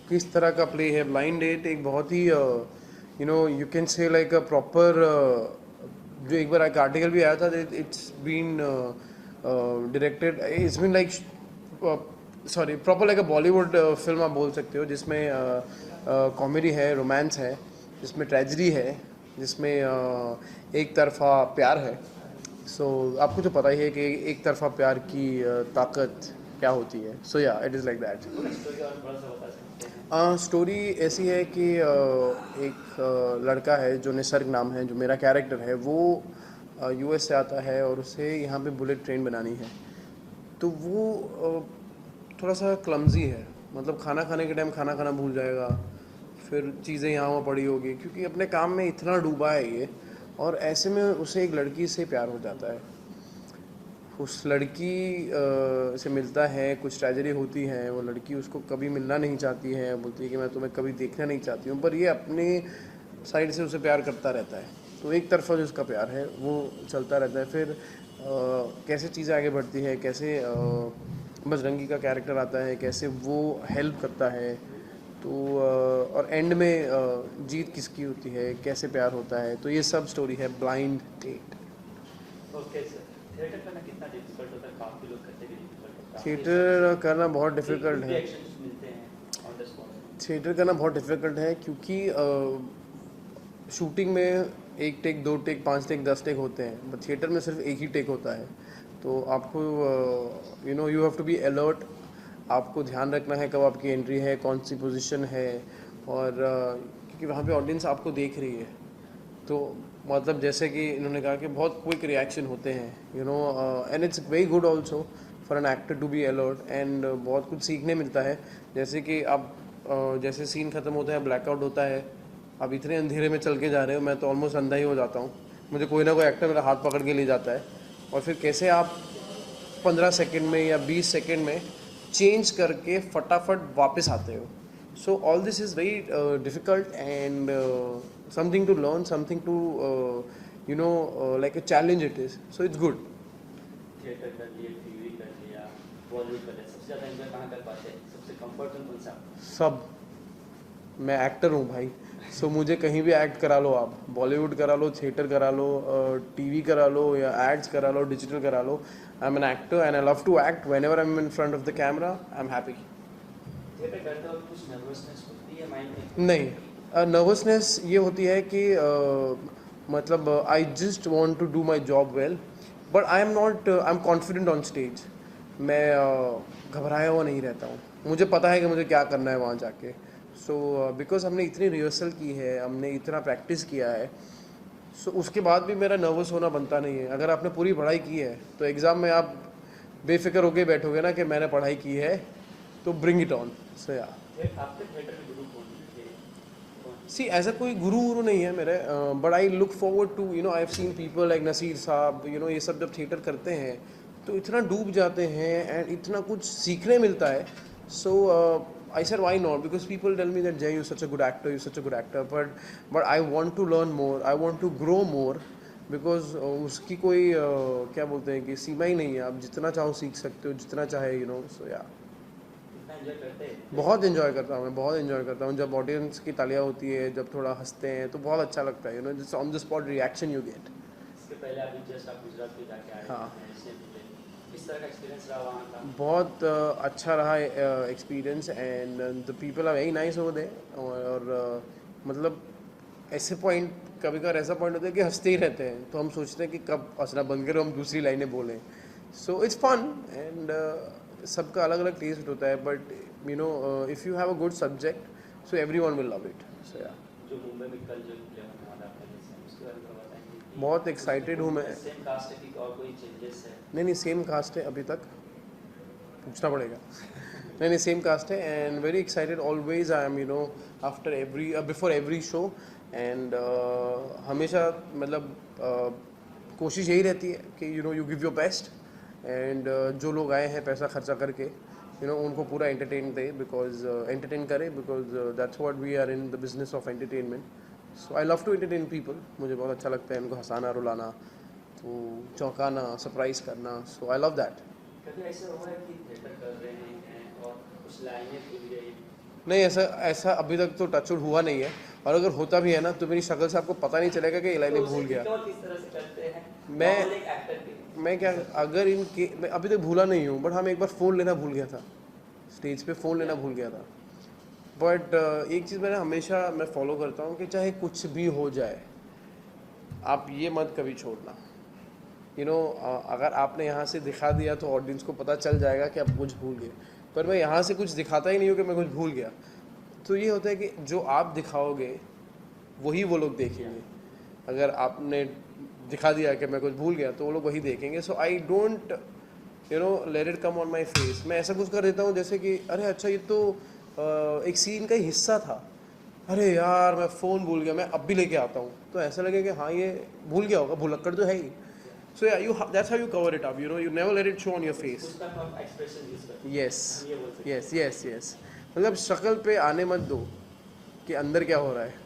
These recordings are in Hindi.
किस तरह का प्ले है। ब्लाइंड डेट एक बहुत ही you can say like a proper, जो एक बार एक आर्टिकल भी आया था, it's been directed, it's been like sorry proper like a Bollywood film आप बोल सकते हो, जिसमें कॉमेडी है, रोमांस है, जिसमें ट्रेजेडी है, जिसमें एक तरफा प्यार है। सो आपको तो पता ही है कि एक तरफा प्यार की ताकत क्या होती है। सो या इट इज़ लाइक दैट। पूरी स्टोरी और थोड़ा सा बता सकते हैं? स्टोरी ऐसी है कि एक लड़का है जो निसर्ग नाम है, जो मेरा कैरेक्टर है, वो यूएस से आता है और उसे यहाँ पे बुलेट ट्रेन बनानी है। तो वो थोड़ा सा क्लमजी है, मतलब खाना खाने के टाइम खाना खाना भूल जाएगा, फिर चीज़ें यहाँ वहाँ पड़ी होगी, क्योंकि अपने काम में इतना डूबा है ये। और ऐसे में उसे एक लड़की से प्यार हो जाता है। उस लड़की से मिलता है, कुछ ट्रेजेडी होती है, वो लड़की उसको कभी मिलना नहीं चाहती है, बोलती है कि मैं तुम्हें कभी देखना नहीं चाहती हूँ, पर ये अपने साइड से उसे प्यार करता रहता है। तो एक तरफा जो उसका प्यार है वो चलता रहता है। फिर कैसे चीज़ें आगे बढ़ती है, कैसे बजरंगी का कैरेक्टर आता है, कैसे वो हेल्प करता है। तो और एंड में जीत किसकी होती है, कैसे प्यार होता है, तो ये सब स्टोरी है blind date. Okay sir. Theatre करना कितना डिफिकल्ट होता है? काफ़ी लोग कहते हैं कि डिफिकल्ट होता है, आपके हिसाब थिएटर से करना बहुत कुछ डिफ़िकल्ट भी है। एक्शंस मिलते हैं ऑन द स्पॉट? थिएटर करना बहुत डिफ़िकल्ट है, क्योंकि शूटिंग में एक टेक, दो टेक, पांच टेक, 10 टेक होते हैं, बट थिएटर में सिर्फ एक ही टेक होता है। तो आपको you have to be alert. आपको ध्यान रखना है कब आपकी एंट्री है, कौन सी पोजीशन है, और क्योंकि वहाँ पे ऑडियंस आपको देख रही है। तो मतलब जैसे कि इन्होंने कहा कि बहुत क्विक रिएक्शन होते हैं, and it's very good also for an actor to be alert, and बहुत कुछ सीखने मिलता है। जैसे कि आप जैसे सीन ख़त्म होता है, ब्लैकआउट होता है, आप इतने अंधेरे में चल के जा रहे हो, मैं तो ऑलमोस्ट अंधा ही हो जाता हूँ, मुझे कोई ना कोई एक्टर मेरा हाथ पकड़ के ले जाता है, और फिर कैसे आप 15 सेकंड में या 20 सेकंड में चेंज करके फटाफट वापस आते हो। So all this is very difficult, and something to learn, something to like a challenge it is, so it's good. Theatre कर लिए, टीवी कर लिया, बॉलीवुड कर लिया, सबसे ज़्यादा एंजॉय कहाँ कर पाते हैं? सबसे कंफर्ट जोन कौन सा आपका? सब। मैं एक्टर हूँ भाई, सो मुझे कहीं भी एक्ट करा लो, आप बॉलीवुड करा लो, थिएटर करा लो, टीवी करा लो, या एड्स करा लो, डिजिटल करा लो। I am an actor and I love to act. Whenever I am in front of the camera I am happy. Theatre करते वक्त कुछ नर्वसनेस होती है माइंड में? नहीं, नर्वसनेस ये होती है कि मतलब I just want to do my job well, but I am not, I am confident on stage. मैं घबराया हुआ नहीं रहता हूँ, मुझे पता है कि मुझे क्या करना है वहाँ जाके। सो बिकॉज हमने इतनी रिहर्सल की है, हमने इतना प्रैक्टिस किया है, सो उसके बाद भी मेरा नर्वस होना बनता नहीं है। अगर आपने पूरी पढ़ाई की है तो एग्ज़ाम में आप बेफिक्र होके बैठोगे ना कि मैंने पढ़ाई की है, तो ब्रिंग इट ऑन। सो या आपके थिएटर में गुरु कौन थे? कौन? सी ऐसा कोई गुरु वुरु नहीं है मेरे, but I look forward to, I have seen people like Naseer sahab, ये सब जब थिएटर करते हैं तो इतना डूब जाते हैं एंड इतना कुछ सीखने मिलता है। So I sir why not, because people tell me that Jai you such a good actor, you such a good actor, but I want to learn more, I want to grow more, because उसकी कोई क्या बोलते हैं कि सीमा ही नहीं है, आप जितना चाहो सीख सकते हो, जितना चाहे, सो या कितना एंजॉय करते हैं बहुत थिएटर? इन्जॉय करता हूँ मैं, बहुत इन्जॉय करता हूँ जब ऑडियंस की तालियां होती है, जब थोड़ा हंसते हैं तो बहुत अच्छा लगता है, just on the spot reaction you get. इसके पहले अभी जस्ट आप गुजरात में जाके आए हाँ, हैं, इससे मिले, किस तरह का एक्सपीरियंस रहा वहाँ का? बहुत अच्छा रहा experience, and the people are very nice over there, और मतलब ऐसे पॉइंट, कभी कभार ऐसा पॉइंट होता है कि हंसते ही रहते हैं, तो हम सोचते हैं कि कब हंसना बंद करें, हम दूसरी लाइनें बोलें। सो इट्स फन, एंड सबका अलग अलग टेस्ट होता है, but if you have a good subject so everyone will love it. So या जो मुंबई में कल जो प्ले होने वाला है पहले से, उसके बारे में थोड़ा बताएंगे बहुत कि उसमें एक्साइटेड हूँ मैं। कोई सेम कास्ट है कि और कोई चेंजेस है? नहीं नहीं, सेम कास्ट है, अभी तक पूछना पड़ेगा। नहीं नहीं, सेम कास्ट है, and very excited always I am, after every, before every show, and हमेशा मतलब कोशिश यही रहती है कि you give your best, and जो लोग आए हैं पैसा खर्चा करके, उनको पूरा एंटरटेन दे, बिकॉज एंटरटेन करें, because that's what we are in the business of entertainment. So I love to entertain people, मुझे बहुत अच्छा लगता है इनको हंसाना, रुलाना, तो चौंकाना, सरप्राइज करना, सो आई लव दैट। कभी ऐसा हुआ है कि थिएटर कर रहे हैं और कुछ लाइनें भूल गई नहीं, ऐसा ऐसा अभी तक तो टचवुड हुआ नहीं है, और अगर होता भी है ना तो मेरी शक्ल से आपको पता नहीं चलेगा कि इलाई तो ने उसे भूल गया। इग्नोर किस तरह से करते हैं मैं नॉर्मल एक एक्टर के? मैं क्या, अगर इनके मैं अभी तक भूला नहीं हूँ, बट हाँ मैं एक बार फ़ोन लेना भूल गया था, स्टेज पे फ़ोन लेना भूल गया था। बट एक चीज़ मैंने हमेशा मैं फॉलो करता हूँ कि चाहे कुछ भी हो जाए, आप ये मत कभी छोड़ना। अगर आपने यहाँ से दिखा दिया तो ऑडियंस को पता चल जाएगा कि आप कुछ भूल गए, पर मैं यहाँ से कुछ दिखाता ही नहीं हूँ कि मैं कुछ भूल गया। तो ये होता है कि जो आप दिखाओगे वही वो लोग देखेंगे। अगर आपने दिखा दिया कि मैं कुछ भूल गया तो वो लोग वही देखेंगे। So I don't let it come on my face. मैं ऐसा कुछ कर देता हूँ जैसे कि अरे अच्छा ये तो एक सीन का ही हिस्सा था, अरे यार मैं फ़ोन भूल गया, मैं अब भी लेके आता हूँ, तो ऐसा लगे कि हाँ ये भूल गया होगा, भुलक्कड़ तो है ही। सो या you that's how you cover it up, you never let it show on your face. उस टाइप ऑफ एक्सप्रेशन यूज करते हैं, यस हम ये बोल सकते यस यस यस, मतलब शक्ल पे आने मत दो कि अंदर क्या हो रहा है। हैं।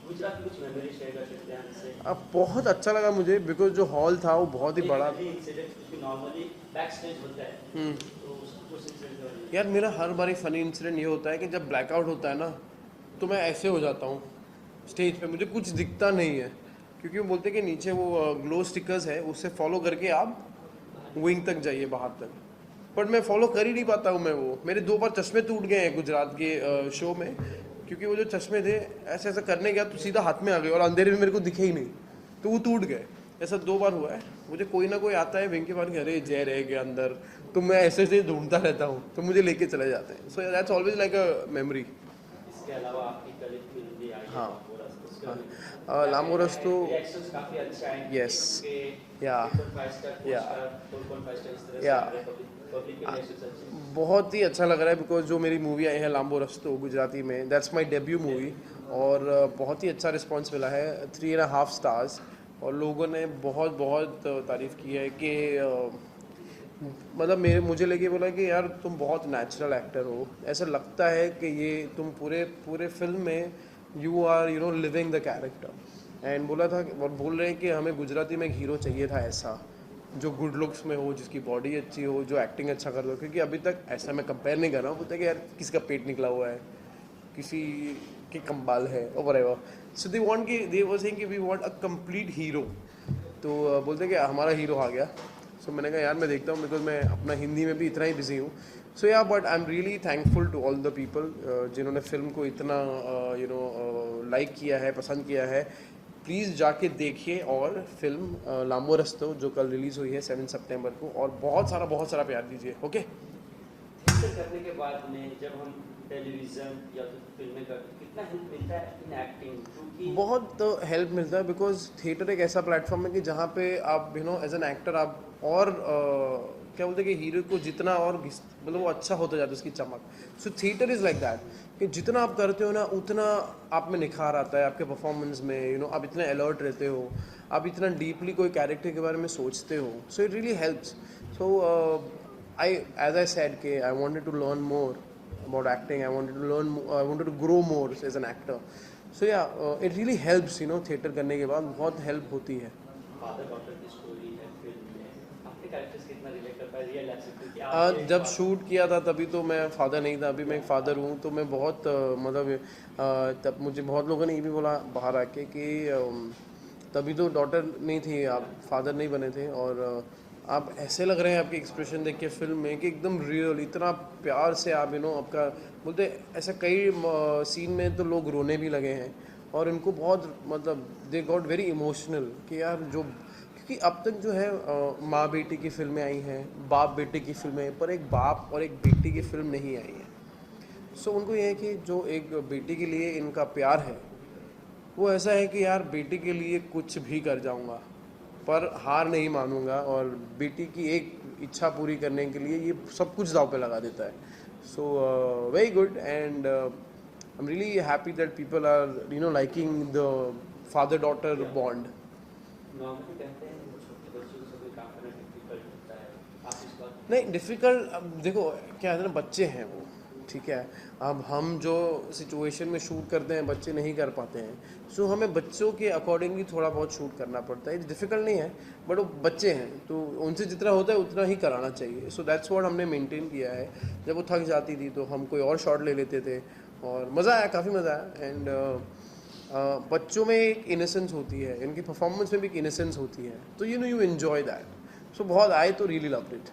गुजरात की कुछ मेमोरी शेयर कर सकते हैं हमसे? अब बहुत अच्छा लगा मुझे, बिकॉज जो हॉल था वो बहुत ही बड़ा। इंसिडेंट कुछ नॉर्मली बैक स्टेज होता है, हम्म। तो उस इंसिडेंट के बारे में। यार मेरा हर बार एक फ़नी इंसिडेंट ये होता है कि जब ब्लैकआउट होता है ना तो मैं ऐसे हो जाता हूँ स्टेज पे, मुझे कुछ दिखता नहीं है, क्योंकि वो बोलते हैं कि नीचे वो ग्लो स्टिकर्स है, उससे फॉलो करके आप विंग तक जाइए, बाहर तक। बट मैं फॉलो कर ही नहीं पाता हूँ। वो मेरे 2 बार चश्मे टूट गए हैं गुजरात के शो में, क्योंकि वो जो चश्मे थे ऐसे ऐसा करने गया तो सीधा हाथ में आ गए और अंधेरे में मेरे को दिखे ही नहीं, तो वो टूट गए। ऐसा 2 बार हुआ है। मुझे कोई ना कोई आता है विंग के बाहर, अरे जय रह गया अंदर, तो मैं ऐसे ऐसे ढूंढता रहता हूँ, तो मुझे लेके चले जाते हैं। So that's always like a memory. इसके अलावा आपकी कल एक फिल्म भी आई है हाँ लामोरस, उसके हाँ, बारे में क्या लामोरस कहना तो है? रिएक्शंस काफी अच्छे आए हैं यस उसके, या 3.5 स्टार, 4 या स्टार, 4.5 स्टार, इस तरह से या आ रहे हैं। पब्लिक के रिएक्शंस अच्छे हैं। बहुत ही अच्छा लग रहा है, बिकॉज जो मेरी मूवी आई है लाम्बो रस्तो गुजराती में, दैट्स माय डेब्यू मूवी, और बहुत ही अच्छा रिस्पांस मिला है, 3.5 स्टार्स। और लोगों ने बहुत बहुत तारीफ़ की है कि मतलब मुझे लेके बोला कि यार तुम बहुत नेचुरल एक्टर हो, ऐसा लगता है कि ये तुम पूरे पूरे फिल्म में you are living the character. And बोला था और बोल रहे हैं कि हमें गुजराती में एक हीरो चाहिए था ऐसा, जो गुड लुक्स में हो, जिसकी बॉडी अच्छी हो, जो एक्टिंग अच्छा कर दो, क्योंकि अभी तक ऐसा मैं कंपेयर नहीं कर रहा हूँ, बोलते हैं कि यार किसी का पेट निकला हुआ है, किसी के कंबाल है और वरेवर। सो दे वांट कि दे वाज सेइंग कि we want a complete hero. तो बोलते हैं कि हमारा हीरो आ गया। सो मैंने कहा यार मैं देखता हूँ, बिकॉज मैं अपना हिंदी में भी इतना ही बिजी हूँ। सो या but I am really thankful to all the people जिन्होंने फिल्म को इतना लाइक किया है, पसंद किया है। प्लीज़ जाके देखिए और फिल्म लाम्बो रस्तो जो कल रिलीज़ हुई है 7 सितंबर को, और बहुत सारा प्यार दीजिए। ओके। थिएटर करने के बाद में जब हम टेलीविजन या तो फिल्में करते हैं, कितना हेल्प मिलता है इन एक्टिंग, क्योंकि बहुत हेल्प मिलता है, बिकॉज थिएटर एक ऐसा प्लेटफॉर्म है कि जहाँ पे आप एज एन एक्टर आप और क्या बोलते हैं कि हीरो को जितना और मतलब वो अच्छा होता जाता है उसकी चमक। सो थिएटर इज़ लाइक दैट कि जितना आप करते हो ना उतना आप में निखार आता है आपके परफॉर्मेंस में। आप इतने अलर्ट रहते हो, आप इतना डीपली कोई कैरेक्टर के बारे में सोचते हो। So it really helps. So I as I said कि I wanted to learn more about acting. I wanted to grow more as an actor. So yeah, it really helps, theater करने के बाद बहुत help होती है। फादर डॉटर की स्टोरी है फिल्म में, आपके कैरेक्टर्स कितना रिलेट कर पाए रियल लाइफ से, क्योंकि आप जब शूट किया था तभी तो मैं फादर नहीं था, अभी मैं एक फादर हूँ, तो मैं बहुत मतलब तब मुझे बहुत लोगों ने ये भी बोला बाहर आके कि तभी तो डॉटर नहीं थी, आप फादर नहीं बने थे, और आप ऐसे लग रहे हैं आपके एक्सप्रेशन देख के फिल्म में कि एकदम रियल, इतना प्यार से आप आपका बोलते। ऐसा कई सीन में तो लोग रोने भी लगे हैं, और इनको बहुत मतलब दे गॉट वेरी इमोशनल कि यार जो, क्योंकि अब तक जो है माँ बेटी की फिल्में आई हैं, बाप बेटे की फिल्में, पर एक बाप और एक बेटी की फिल्म नहीं आई है। सो उनको ये है कि जो एक बेटी के लिए इनका प्यार है वो ऐसा है कि यार बेटी के लिए कुछ भी कर जाऊंगा, पर हार नहीं मानूंगा, और बेटी की एक इच्छा पूरी करने के लिए ये सब कुछ दाव पे लगा देता है। So very good, and I am really happy that people are liking the father daughter bond. Normally कहते हैं छोटे बच्चों से कोई काम करना डिफिकल्ट होता है, आप इस बात नहीं डिफ़िकल्ट, अब देखो क्या है ना, बच्चे हैं वो, ठीक है। अब हम जो सिचुएशन में शूट करते हैं बच्चे नहीं कर पाते हैं, सो हमें बच्चों के अकॉर्डिंगली थोड़ा बहुत शूट करना पड़ता है। डिफ़िकल्ट नहीं है, बट वो बच्चे हैं तो उनसे जितना होता है उतना ही कराना चाहिए। सो दैट्स व्हाट हमने मेंटेन किया है। जब वो थक जाती थी तो हम कोई और शॉट ले लेते थे और मज़ा आया, काफ़ी मज़ा आया। एंड बच्चों में एक इनोसेंस होती है, इनकी परफॉर्मेंस में भी एक इनोसेंस होती है, तो यू एंजॉय दैट। सो बहुत आए तो रियली लव्ड इट,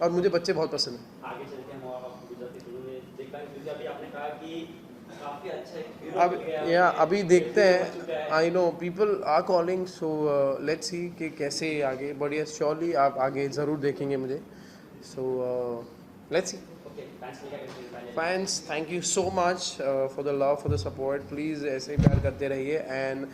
और मुझे बच्चे बहुत पसंद हैं। आगे चल के हम और आपको गुजराती फिल्मों में देखा है, क्योंकि अभी आपने कहा कि काफी अच्छा एक हीरो अब बन गया है, या आपने अभी एक देखते हीरो बन चुका हैं, है। I know people are calling, so let's see कि कैसे आगे बढ़िया। श्योरली आप आगे ज़रूर देखेंगे मुझे, so let's see. Okay, fans ने क्या कहते हैं फाइनली? Fans, thank you so much for the love, for the support. Please ऐसे ही प्यार करते रहिए, and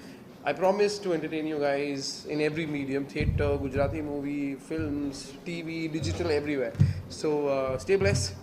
I promise to entertain you guys in every medium, theatre, Gujarati movie, films, TV, digital, everywhere. So stay blessed,